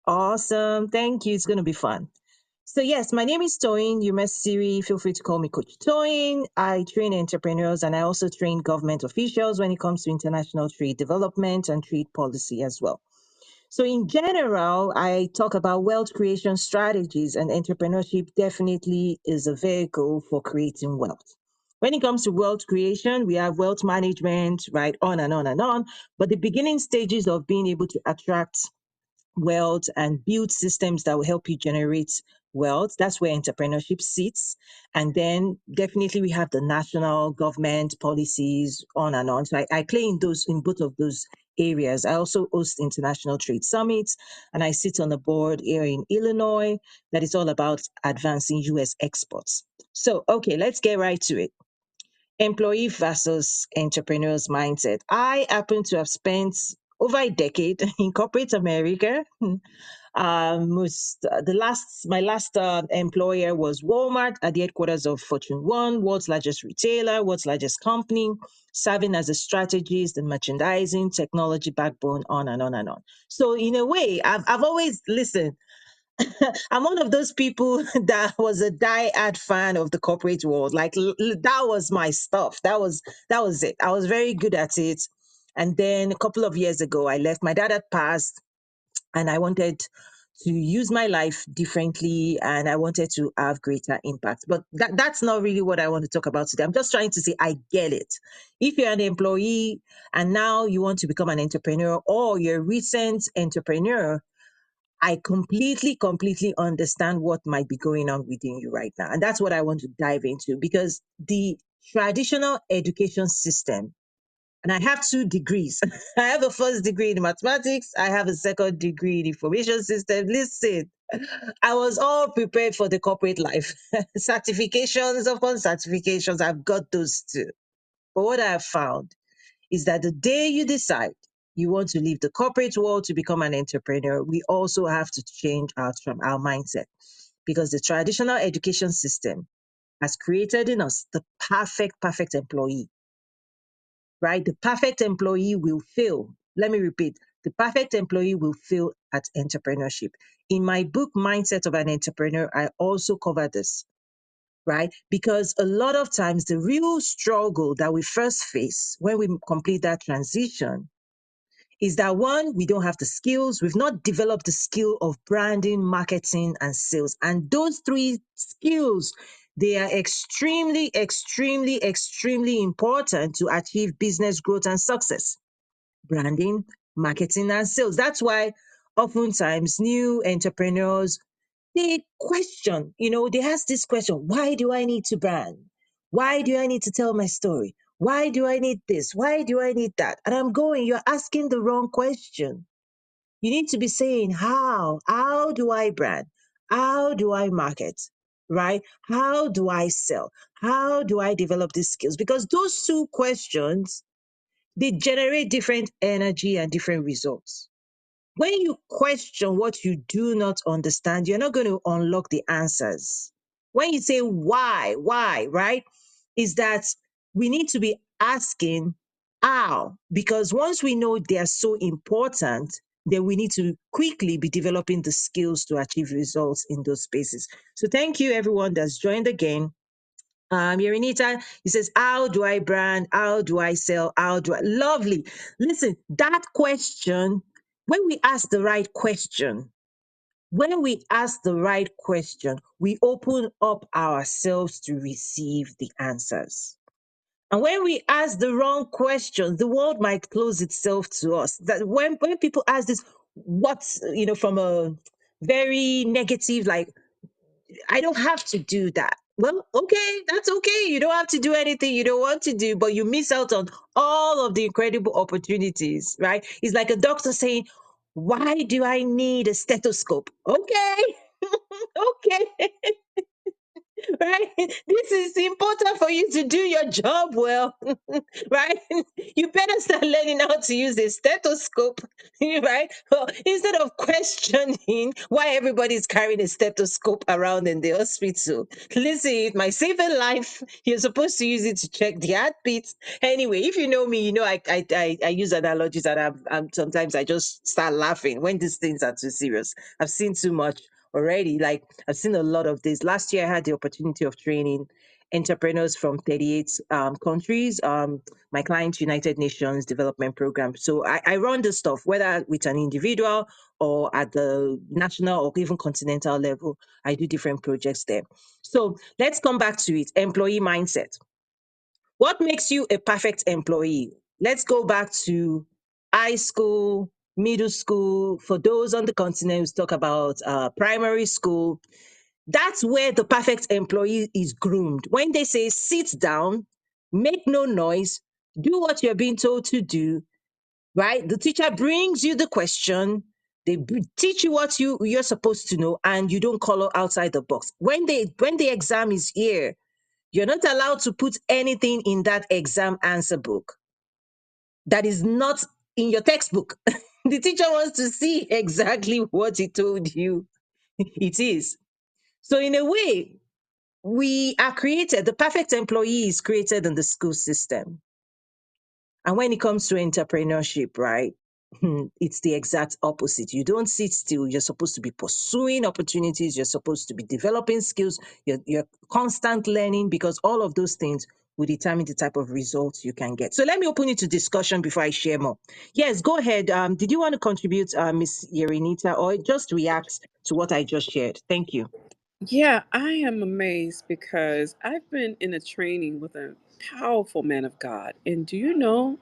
Awesome. Thank you. It's going to be fun. So, yes, my name is Toyin. You met Siri. Feel free to call me Coach Toyin. I train entrepreneurs and I also train government officials when it comes to international trade development and trade policy as well. So, in general, I talk about wealth creation strategies, and entrepreneurship definitely is a vehicle for creating wealth. When it comes to wealth creation, we have wealth management, right? On and on and on. But the beginning stages of being able to attract wealth and build systems that will help you generate wealth. That's where entrepreneurship sits. And then definitely we have the national government policies on and on. So I play in both of those areas. I also host international trade summits and I sit on the board here in Illinois that is all about advancing US exports. So, okay, let's get right to it. Employee versus entrepreneur's mindset. I happen to have spent over a decade in corporate America. My last employer was Walmart at the headquarters of Fortune One, world's largest retailer, world's largest company, serving as a strategist, the merchandising, technology backbone, on and on and on. So in a way, I've always listened. I'm one of those people that was a die-hard fan of the corporate world. Like that was my stuff. That was it. I was very good at it. And then a couple of years ago, I left. My dad had passed, and I wanted to use my life differently, and I wanted to have greater impact. But that's not really what I want to talk about today. I'm just trying to say I get it. If you're an employee and now you want to become an entrepreneur, or you're a recent entrepreneur, I completely understand what might be going on within you right now. And that's what I want to dive into, because the traditional education system, and I have two degrees. I have a first degree in mathematics, I have a second degree in information system. Listen, I was all prepared for the corporate life. Certifications upon certifications, I've got those too. But what I have found is that the day you decide you want to leave the corporate world to become an entrepreneur, we also have to change our mindset, because the traditional education system has created in us the perfect employee, right? The perfect employee will fail. Let me repeat, the perfect employee will fail at entrepreneurship. In my book, Mindset of an Entrepreneur, I also cover this, right? Because a lot of times the real struggle that we first face when we complete that transition is that, one, we don't have the skills. We've not developed the skill of branding, marketing, and sales. And those three skills, they are extremely important to achieve business growth and success. Branding, marketing, and sales. That's why oftentimes new entrepreneurs, they question, they ask this question: why do I need to brand? Why do I need to tell my story? Why do I need this? Why do I need that? And I'm going, you're asking the wrong question. You need to be saying, how? How do I brand? How do I market? Right? How do I sell? How do I develop these skills? Because those two questions, they generate different energy and different results. When you question what you do not understand, you're not going to unlock the answers. When you say why, right? Is that we need to be asking how, because once we know they are so important, then we need to quickly be developing the skills to achieve results in those spaces. So thank you everyone that's joined the game. Yorinita, he says, how do I brand? How do I sell? How do I? Lovely. Listen, that question, when we ask the right question, we open up ourselves to receive the answers. And when we ask the wrong questions, the world might close itself to us. That when people ask this, what's, from a very negative, like, I don't have to do that. Well, okay, that's okay. You don't have to do anything you don't want to do, but you miss out on all of the incredible opportunities, right? It's like a doctor saying, why do I need a stethoscope? Okay, okay. Right? This is important for you to do your job well. Right? You better start learning how to use a stethoscope, right? Well, instead of questioning why everybody's carrying a stethoscope around in the hospital. Listen, it might save a life. You're supposed to use it to check the heartbeat. Anyway, if you know me, you know I use analogies, and sometimes I just start laughing when these things are too serious. I've seen too much already. Like, I've seen a lot of this. Last year, I had the opportunity of training entrepreneurs from 38 countries. My client, United Nations Development Program. So I run this stuff, whether with an individual or at the national or even continental level. I do different projects there. So let's come back to it. Employee mindset. What makes you a perfect employee? Let's go back to high school, middle school. For those on the continent, we talk about primary school. That's where the perfect employee is groomed. When they say sit down, make no noise, do what you're being told to do, right? The teacher brings you the question, teach you what you're supposed to know, and you don't color outside the box. When the exam is here, you're not allowed to put anything in that exam answer book that is not in your textbook. The teacher wants to see exactly what he told you it is. So in a way, the perfect employee is created in the school system. And when it comes to entrepreneurship, right, it's the exact opposite. You don't sit still. You're supposed to be pursuing opportunities. You're supposed to be developing skills. You're constant learning, because all of those things will determine the type of results you can get. So let me open it to discussion before I share more. Yes, go ahead. Did you want to contribute, Miss Yerenita, or just react to what I just shared? Thank you. Yeah, I am amazed because I've been in a training with a powerful man of God. And do you know,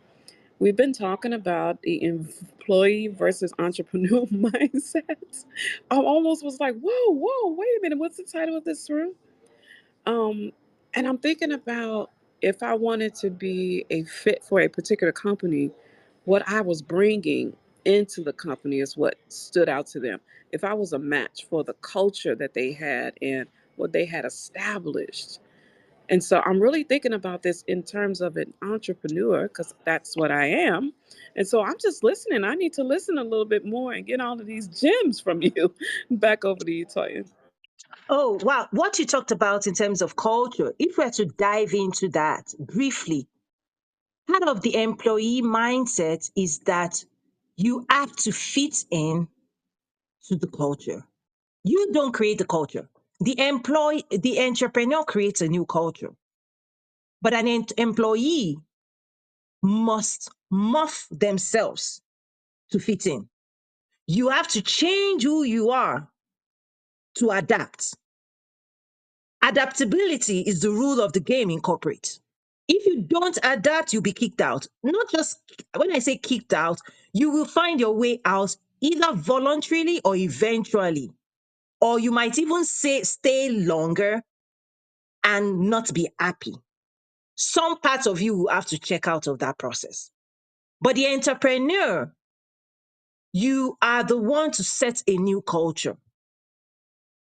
we've been talking about the employee versus entrepreneur mindset. I almost was like, whoa, wait a minute, what's the title of this room? Um, and I'm thinking about if I wanted to be a fit for a particular company, what I was bringing into the company is what stood out to them. If I was a match for the culture that they had and what they had established. And so I'm really thinking about this in terms of an entrepreneur because that's what I am. And so I'm just listening. I need to listen a little bit more and get all of these gems from you. Back over to you, Toya. Oh, wow. What you talked about in terms of culture, if we are to dive into that briefly, part of the employee mindset is that you have to fit in to the culture. You don't create the culture. The entrepreneur creates a new culture, but an employee must morph themselves to fit in. You have to change who you are to adapt. Adaptability is the rule of the game in corporate. If you don't adapt, you'll be kicked out. Not just when I say kicked out, you will find your way out either voluntarily or eventually. Or you might even say stay longer and not be happy. Some parts of you will have to check out of that process. But the entrepreneur, you are the one to set a new culture.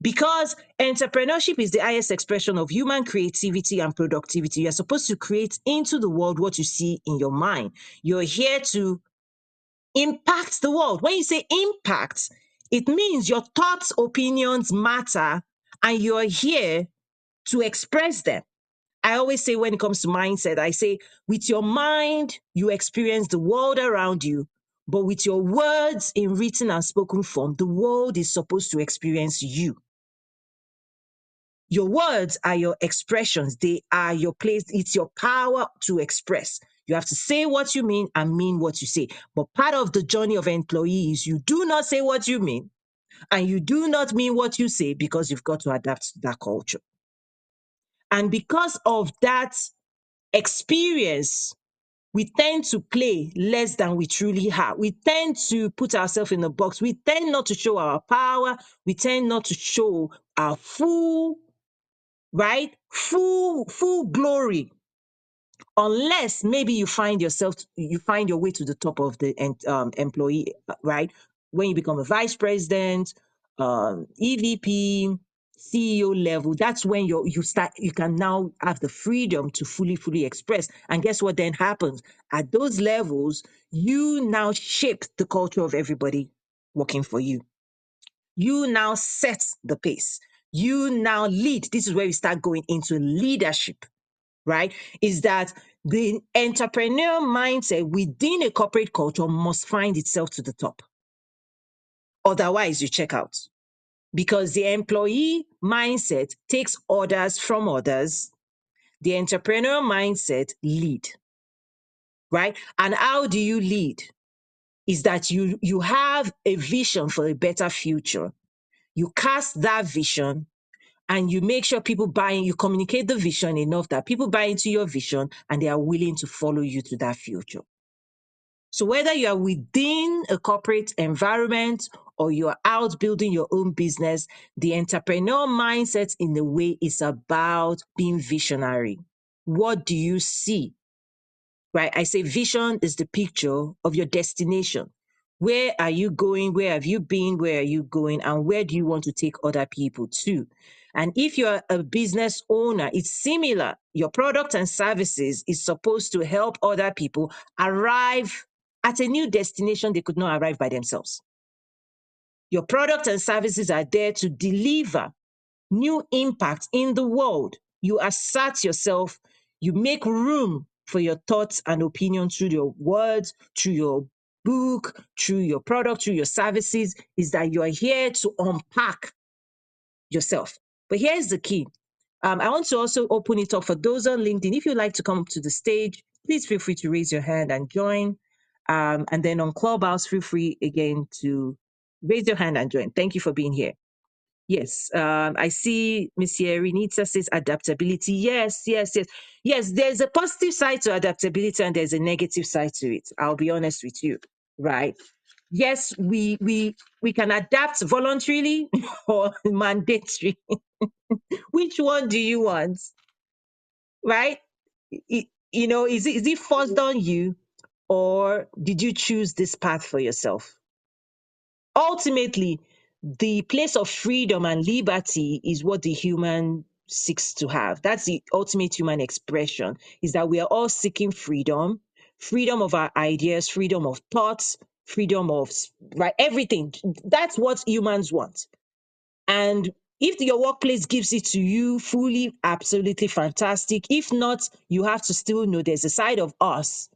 Because entrepreneurship is the highest expression of human creativity and productivity. You're supposed to create into the world what you see in your mind. You're here to impact the world. When you say impact, it means your thoughts, opinions matter, and you're here to express them. I always say when it comes to mindset, I say with your mind, you experience the world around you, but with your words in written and spoken form, the world is supposed to experience you. Your words are your expressions. They are your place. It's your power to express. You have to say what you mean and mean what you say. But part of the journey of employees, you do not say what you mean and you do not mean what you say, because you've got to adapt to that culture. And because of that experience, we tend to play less than we truly have. We tend to put ourselves in a box. We tend not to show our power. We tend not to show our full, right? Full glory, unless maybe you find your way to the top of the employee, right? When you become a vice president, EVP, CEO level, that's when you can now have the freedom to fully express. And guess what then happens? At those levels, you now shape the culture of everybody working for you. You now set the pace. You now lead. This is where we start going into leadership, right? Is that the entrepreneur mindset within a corporate culture must find itself to the top. Otherwise, you check out, because the employee mindset takes orders from others. The entrepreneur mindset lead, right? And how do you lead? Is that you have a vision for a better future. You cast that vision and you make sure people buy in, you communicate the vision enough that people buy into your vision and they are willing to follow you to that future. So whether you are within a corporate environment or you are out building your own business, the entrepreneur mindset in a way is about being visionary. What do you see? Right? I say vision is the picture of your destination. Where are you going? Where have you been? Where are you going? And where do you want to take other people to? And if you're a business owner, it's similar. Your product and services is supposed to help other people arrive at a new destination they could not arrive by themselves. Your product and services are there to deliver new impact in the world. You assert yourself, you make room for your thoughts and opinions through your words, through your book, through your product, through your services, is that you are here to unpack yourself. But here's the key. I want to also open it up for those on LinkedIn. If you'd like to come up to the stage, please feel free to raise your hand and join. And then on Clubhouse, feel free again to raise your hand and join. Thank you for being here. Yes, I see Miss Yerinitsa says adaptability. Yes, yes, yes. Yes, there's a positive side to adaptability and there's a negative side to it. I'll be honest with you, right? Yes, we can adapt voluntarily or mandatory. Which one do you want? Right? Is it forced on you or did you choose this path for yourself? Ultimately, the place of freedom and liberty is what the human seeks to have. That's the ultimate human expression, is that we are all seeking freedom, freedom of our ideas, freedom of thoughts, freedom of right everything. That's what humans want. And if your workplace gives it to you fully, absolutely fantastic. If not, you have to still know there's a side of us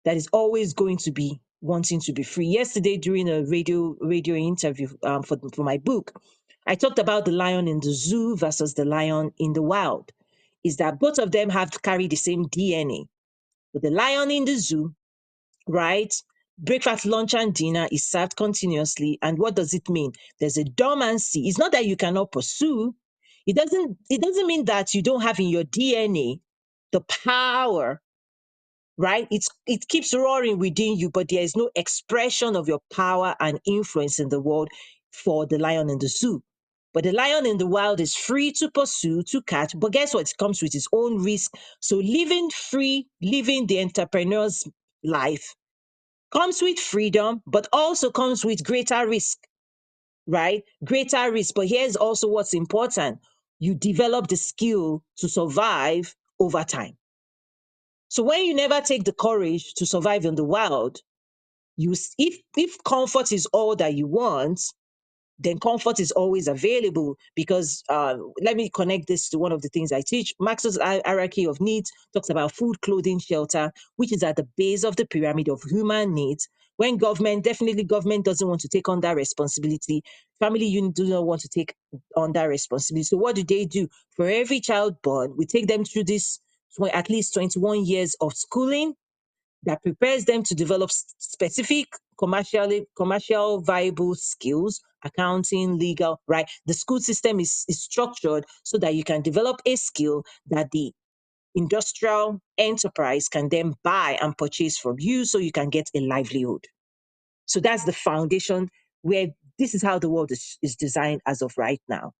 that is always going to be wanting to be free. Yesterday, during a radio interview for my book, I talked about the lion in the zoo versus the lion in the wild. Is that both of them have to carry the same DNA. But the lion in the zoo, right? Breakfast, lunch, and dinner is served continuously. And what does it mean? There's a dormancy. It's not that you cannot pursue. It doesn't mean that you don't have in your DNA the power, right? It keeps roaring within you, but there is no expression of your power and influence in the world for the lion in the zoo. But the lion in the wild is free to pursue, to catch, but guess what? It comes with its own risk. So living free, living the entrepreneur's life comes with freedom, but also comes with greater risk, right? Greater risk. But here's also what's important. You develop the skill to survive over time. So when you never take the courage to survive in the wild, if comfort is all that you want, then comfort is always available because let me connect this to one of the things I teach. Maslow's hierarchy of needs talks about food, clothing, shelter, which is at the base of the pyramid of human needs. When government doesn't want to take on that responsibility. Family unit do not want to take on that responsibility. So what do? For every child born, we take them through this at least 21 years of schooling that prepares them to develop specific commercial viable skills, accounting, legal, right? The school system is structured so that you can develop a skill that the industrial enterprise can then buy and purchase from you so you can get a livelihood. So that's the foundation where this is how the world is designed as of right now.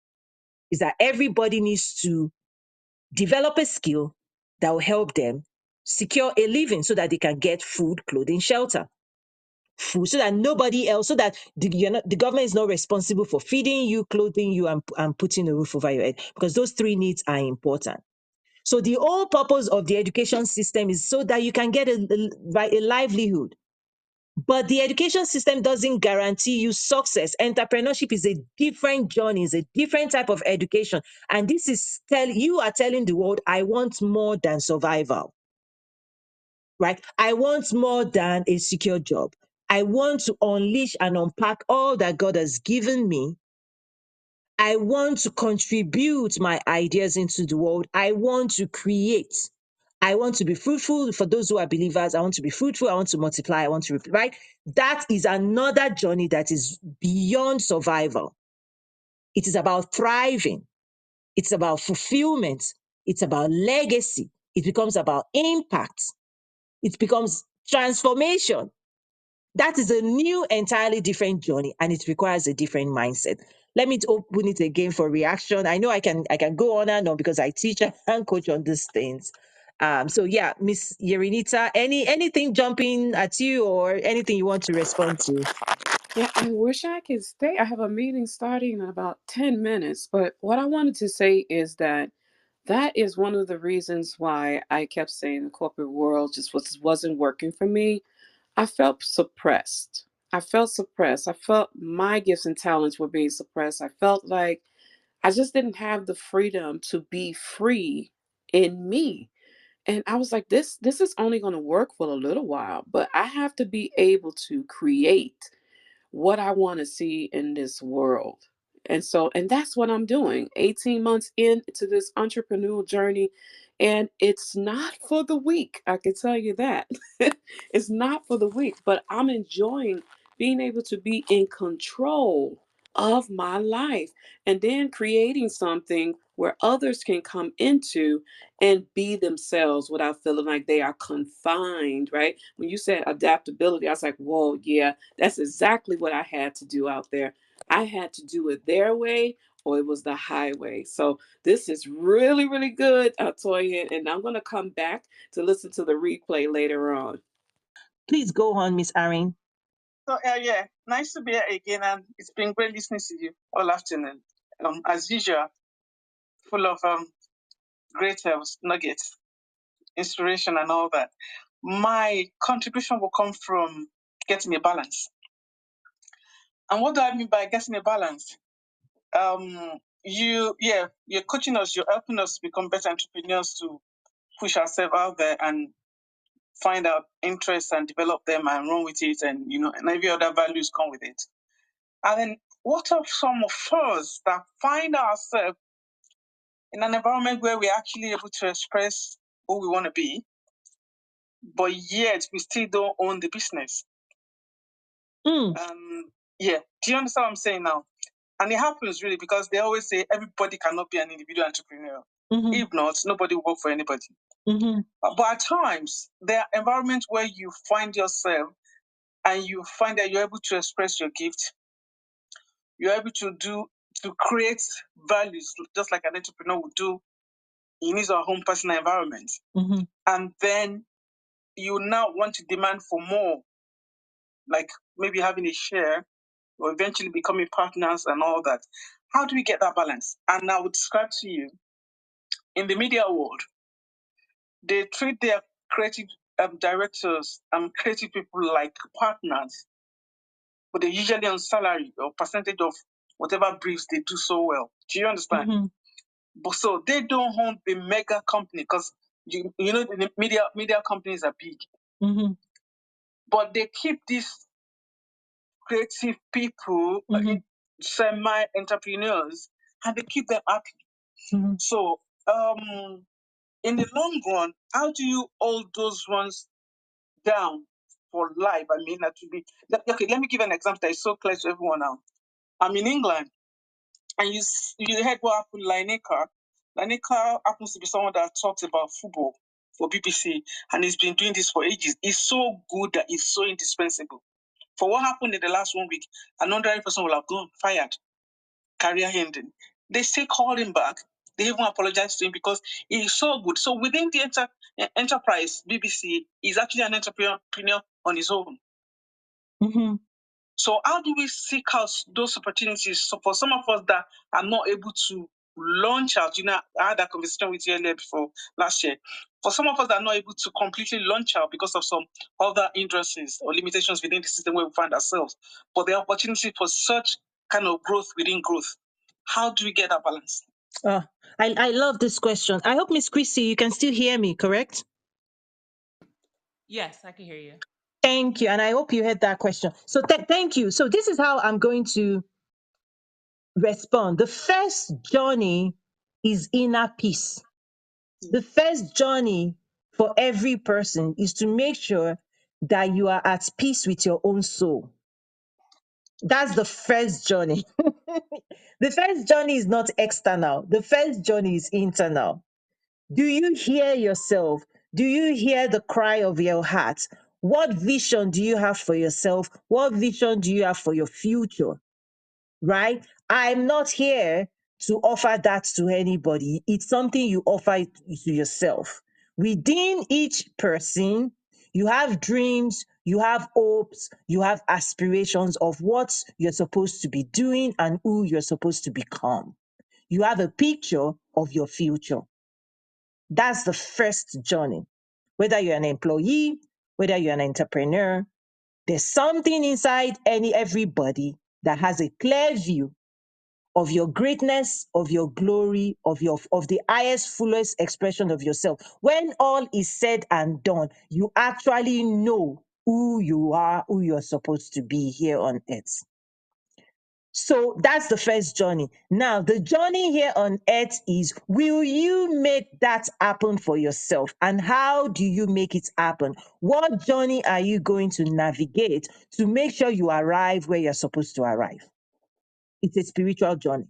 Is that everybody needs to develop a skill that will help them secure a living so that they can get food, clothing, shelter. food, so that nobody else, so that the government is not responsible for feeding you, clothing you, and putting a roof over your head, because those three needs are important. So the whole purpose of the education system is so that you can get a livelihood. But the education system doesn't guarantee you success. Entrepreneurship is a different journey, is a different type of education. And this is you are telling the world, I want more than survival, right? I want more than a secure job. I want to unleash and unpack all that God has given me. I want to contribute my ideas into the world. I want to create. I want to be fruitful. For those who are believers, I want to be fruitful. I want to multiply. I want to, right? That is another journey that is beyond survival. It is about thriving. It's about fulfillment. It's about legacy. It becomes about impact. It becomes transformation. That is a new, entirely different journey, and it requires a different mindset. Let me open it again for reaction. I know I can go on and on because I teach and coach on these things. So yeah, Miss Yerinita, anything jumping at you or anything you want to respond to? Yeah, I wish I could stay. I have a meeting starting in about 10 minutes, but what I wanted to say is that that is one of the reasons why I kept saying the corporate world just wasn't working for me. I felt suppressed. I felt suppressed. I felt my gifts and talents were being suppressed. I felt like I just didn't have the freedom to be free in me. And I was like, this is only going to work for a little while, but I have to be able to create what I want to see in this world. And that's what I'm doing. 18 months into this entrepreneurial journey, and it's not for the weak. I can tell you that. It's not for the weak, but I'm enjoying being able to be in control of my life and then creating something where others can come into and be themselves without feeling like they are confined, right? When you said adaptability, I was like, whoa, yeah, that's exactly what I had to do out there. I had to do it their way or it was the highway. So this is really, really good, Toya, and I'm going to come back to listen to the replay later on. Please go on, Miss Erin. So yeah, nice to be here again, and it's been great listening to you all afternoon. As usual, full of great nuggets, inspiration, and all that. My contribution will come from getting a balance. And what do I mean by getting a balance? You're coaching us, you're helping us become better entrepreneurs to push ourselves out there and find out interests and develop them and run with it, and and every other values come with it. And then what are some of us that find ourselves in an environment where we're actually able to express who we want to be, but yet we still don't own the business? Yeah, do you understand what I'm saying now? And it happens really because they always say everybody cannot be an individual entrepreneur. If not, nobody will work for anybody. But at times, there are environments where you find yourself and you find that you're able to express your gift. You're able to create values just like an entrepreneur would do in his or her own personal environment. And then you now want to demand for more, like maybe having a share or eventually becoming partners and all that. How do we get that balance? And I would describe to you, in the media world, they treat their creative directors and creative people like partners, but they're usually on salary or percentage of whatever briefs they do so well. Do you understand? But so they don't own the mega company because the media companies are big, but they keep these creative people, semi entrepreneurs, and they keep them happy. So in the long run, how do you hold those ones down for life? I mean, that would be okay. Let me give an example that is so clear to everyone now. I'm in England, and you heard what happened to Lineker. Lineker happens to be someone that talks about football for BBC, and he's been doing this for ages. He's so good that he's so indispensable. For what happened in the last 1 week, an ordinary person will have gone fired, career ending. They still call him back. They even apologize to him because he's so good. So within the enterprise, BBC is actually an entrepreneur on his own. Mm-hmm. So how do we seek out those opportunities? So for some of us that are not able to launch out, I had that conversation with you earlier before last year. For some of us that are not able to completely launch out because of some other hindrances or limitations within the system where we find ourselves, but the opportunity for such kind of growth within growth, how do we get that balance? Oh, I love this question. I hope, Miss Chrissy, you can still hear me, correct? Yes, I can hear you. Thank you. And I hope you heard that question. So thank you. So this is how I'm going to respond. The first journey is inner peace. The first journey for every person is to make sure that you are at peace with your own soul. That's the first journey. The first journey is not external. The first journey is internal. Do you hear yourself? Do you hear the cry of your heart? What vision do you have for yourself? What vision do you have for your future? Right? I'm not here to offer that to anybody. It's something you offer to yourself. Within each person, you have dreams, you have hopes, you have aspirations of what you're supposed to be doing and who you're supposed to become. You have a picture of your future. That's the first journey. Whether you're an employee, whether you're an entrepreneur, there's something inside everybody that has a clear view of your greatness, of your glory, of the highest, fullest expression of yourself. When all is said and done, you actually know who you are, who you're supposed to be here on earth. So that's the first journey. Now, the journey here on earth is, will you make that happen for yourself? And how do you make it happen? What journey are you going to navigate to make sure you arrive where you're supposed to arrive? It's a spiritual journey.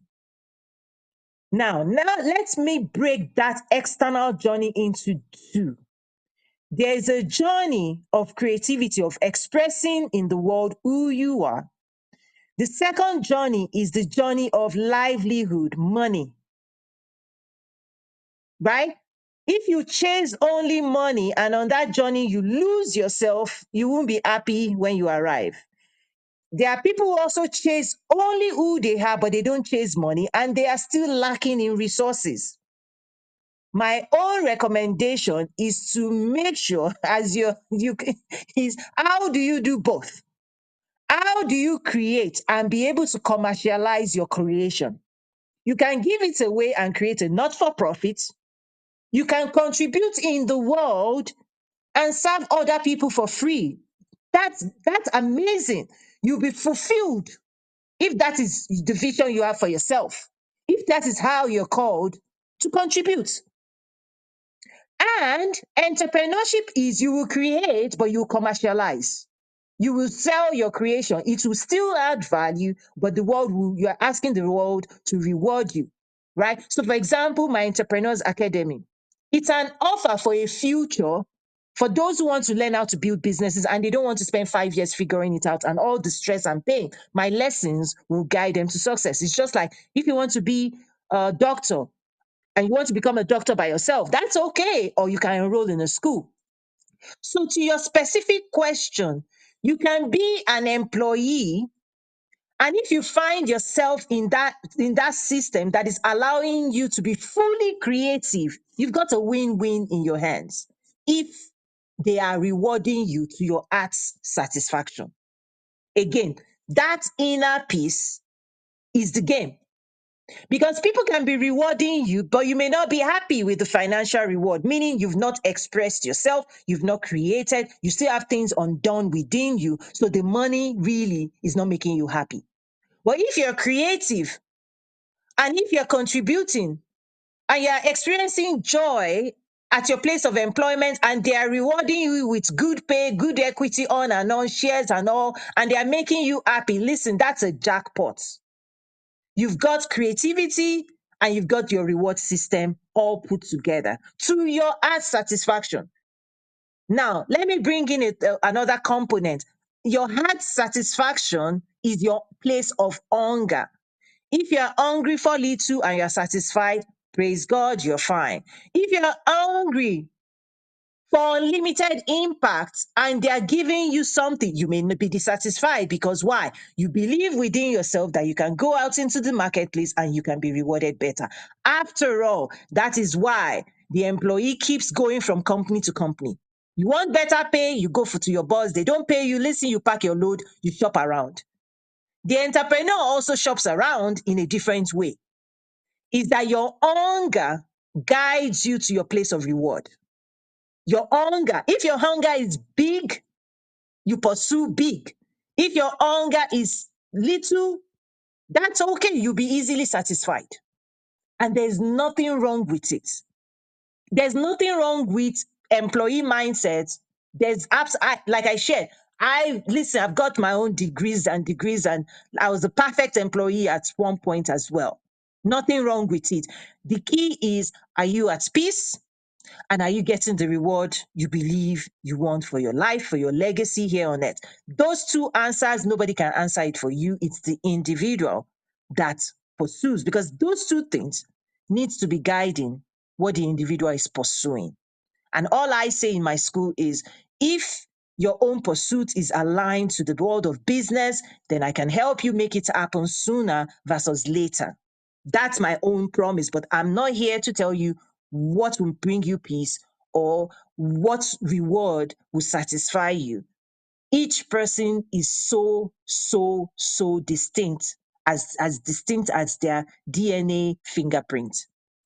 Now let me break that external journey into two. There is a journey of creativity, of expressing in the world who you are. The second journey is the journey of livelihood, money, right? If you chase only money and on that journey you lose yourself, you won't be happy when you arrive. There are people who also chase only who they are, but they don't chase money and they are still lacking in resources. My own recommendation is to make sure is how do you do both? How do you create and be able to commercialize your creation? You can give it away and create a not-for-profit. You can contribute in the world and serve other people for free. That's amazing. You'll be fulfilled if that is the vision you have for yourself. If that is how you're called to contribute. And entrepreneurship is you will create, but you will commercialize. You will sell your creation. It will still add value, but you are asking the world to reward you, right? So, for example, my Entrepreneurs Academy, it's an offer for a future for those who want to learn how to build businesses and they don't want to spend 5 years figuring it out and all the stress and pain. My lessons will guide them to success. It's just like if you want to be a doctor and you want to become a doctor by yourself, that's okay. Or you can enroll in a school. So, to your specific question, you can be an employee, and if you find yourself in that system that is allowing you to be fully creative, you've got a win-win in your hands. If they are rewarding you to your heart's satisfaction, again, that inner peace is the game. Because people can be rewarding you, but you may not be happy with the financial reward, meaning you've not expressed yourself, you've not created, you still have things undone within you. So the money really is not making you happy. But if you're creative and if you're contributing and you're experiencing joy at your place of employment and they are rewarding you with good pay, good equity on and on, shares and all, and they are making you happy, listen, that's a jackpot. You've got creativity and you've got your reward system all put together to your heart satisfaction. Now, let me bring in another component. Your heart satisfaction is your place of hunger. If you're hungry for little and you're satisfied, praise God, you're fine. If you're hungry for limited impact, and they are giving you something, you may not be dissatisfied because why? You believe within yourself that you can go out into the marketplace and you can be rewarded better. After all, that is why the employee keeps going from company to company. You want better pay, you go to your boss. They don't pay you, listen, you pack your load, you shop around. The entrepreneur also shops around in a different way. Is that your hunger guides you to your place of reward. Your hunger. If your hunger is big, you pursue big. If your hunger is little, that's okay. You'll be easily satisfied. And there's nothing wrong with it. There's nothing wrong with employee mindset. There's like I shared. I've got my own degrees and degrees, and I was a perfect employee at one point as well. Nothing wrong with it. The key is, are you at peace? And are you getting the reward you believe you want for your life, for your legacy here on earth? Those two answers, nobody can answer it for you. It's the individual that pursues, because those two things needs to be guiding what the individual is pursuing. And all I say in my school is, if your own pursuit is aligned to the world of business, then I can help you make it happen sooner versus later. That's my own promise, but I'm not here to tell you what will bring you peace or what reward will satisfy you. Each person is so distinct, as distinct as their DNA fingerprint.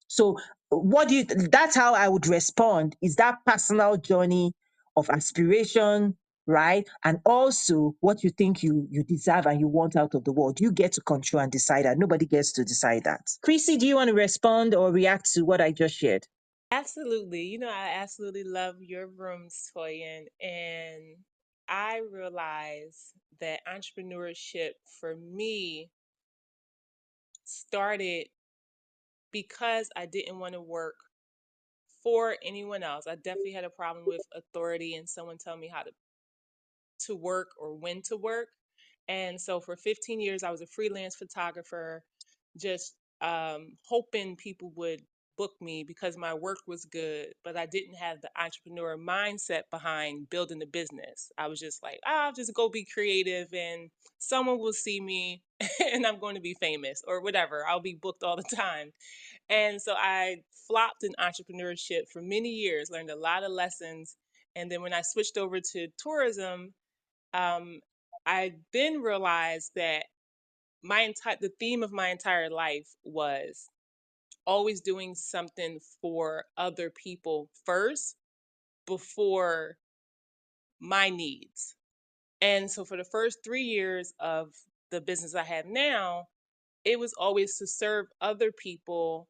So that's how I would respond, is that personal journey of aspiration, right? And also what you think you deserve and you want out of the world. You get to control and decide that. Nobody gets to decide that. Chrissy, do you want to respond or react to what I just shared? Absolutely. I absolutely love your rooms, Toyin. And I realize that entrepreneurship for me started because I didn't want to work for anyone else. I definitely had a problem with authority and someone telling me how to work or when to work. And so for 15 years, I was a freelance photographer, just hoping people would book me because my work was good, but I didn't have the entrepreneur mindset behind building the business. I was just like, I'll just go be creative and someone will see me and I'm going to be famous or whatever. I'll be booked all the time. And so I flopped in entrepreneurship for many years, learned a lot of lessons. And then when I switched over to tourism, um, I then realized that the theme of my entire life was always doing something for other people first before my needs. And so for the first 3 years of the business I have now, it was always to serve other people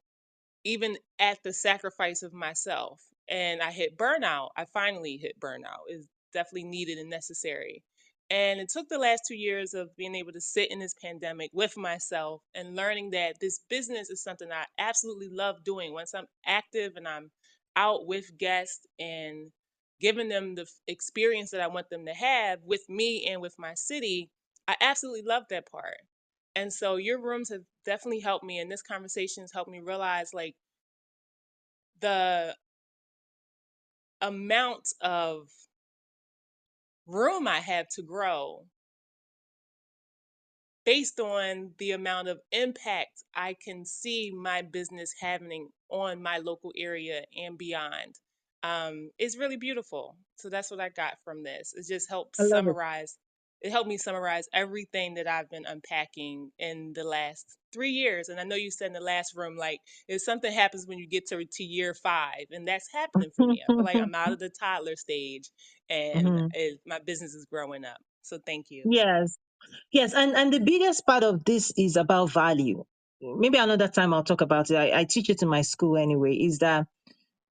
even at the sacrifice of myself. And I hit burnout. I finally hit burnout. It's definitely needed and necessary. And it took the last 2 years of being able to sit in this pandemic with myself and learning that this business is something I absolutely love doing. Once I'm active and I'm out with guests and giving them the experience that I want them to have with me and with my city, I absolutely love that part. And so your rooms have definitely helped me, and this conversation has helped me realize like the amount of room I have to grow based on the amount of impact I can see my business having on my local area and beyond. It's really beautiful. So that's what I got from this. It just helped I love it. summarize. It helped me summarize everything that I've been unpacking in the last 3 years. And I know you said in the last room, like, if something happens when you get to year 5, and that's happening for me. I feel like I'm out of the toddler stage and Mhm. my business is growing up. So thank you. Yes. Yes, and the biggest part of this is about value. Maybe another time I'll talk about it. I teach it in my school anyway, is that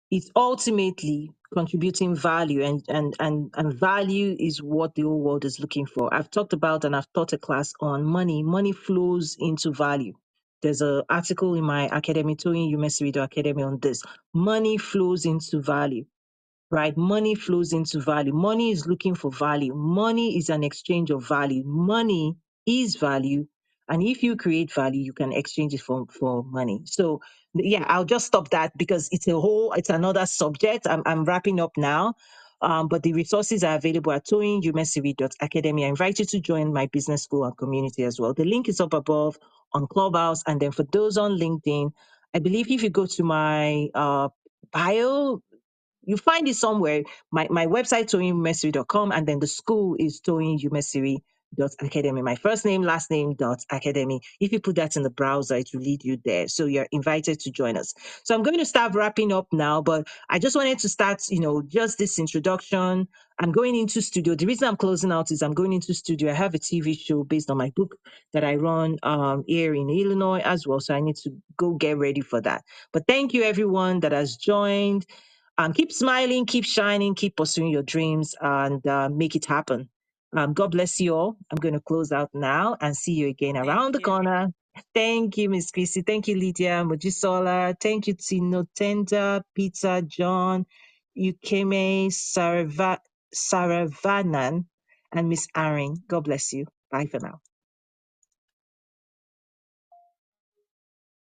it's ultimately contributing value, and value is what the whole world is looking for. I've talked about and I've taught a class on money. Money flows into value. There's an article in my academy, Toyin Umesi Radio Academy, on this. Money flows into value, right? Money flows into value. Money is looking for value. Money is an exchange of value. Money is value, And if you create value, you can exchange it for money. So yeah, I'll just stop that because it's another subject. I'm wrapping up now. But the resources are available at toyinumesiri.academy. I invite you to join my business school and community as well. The link is up above on Clubhouse. And then for those on LinkedIn, I believe if you go to my bio, you find it somewhere. My website, toyinumesiri.com, and then the school is toyinumesiri.academy. My first name, last name, .academy. If you put that in the browser, it will lead you there. So you're invited to join us. So I'm going to start wrapping up now, but I just wanted to start, just this introduction. I'm going into studio. The reason I'm closing out is I'm going into studio. I have a TV show based on my book that I run here in Illinois as well. So I need to go get ready for that. But thank you everyone that has joined. Keep smiling, keep shining, keep pursuing your dreams, and make it happen. God bless you all. I'm going to close out now and see you again Thank around the you. corner. Thank you, Miss Chrissy. Thank you, Lydia, Mojisola. Thank you, Tino Tenda, Peter, John, Ukeme, Saravanan, and Miss Aaron. God bless you. Bye for now.